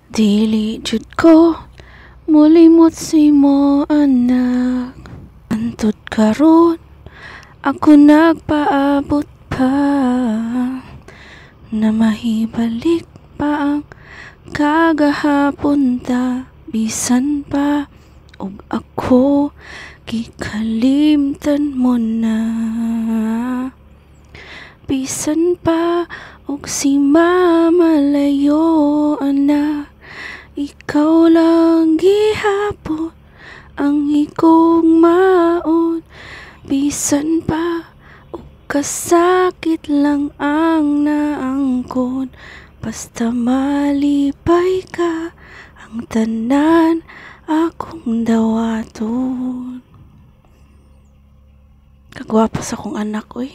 Dili jud ko mulimot si mo anak. Antud karon ako nagpaabot pa na mahibalik pa ang kagahapon ta bisan pa og ako gikalimtan mo na. Bisan pa og si mama layo anak, ikaw lang gihapon ang ikong maon. Bisan pa og kasakit lang ang naangkon, basta malipay ka ang tanan akong dawaton. Kagwapo sa kong anak, oy.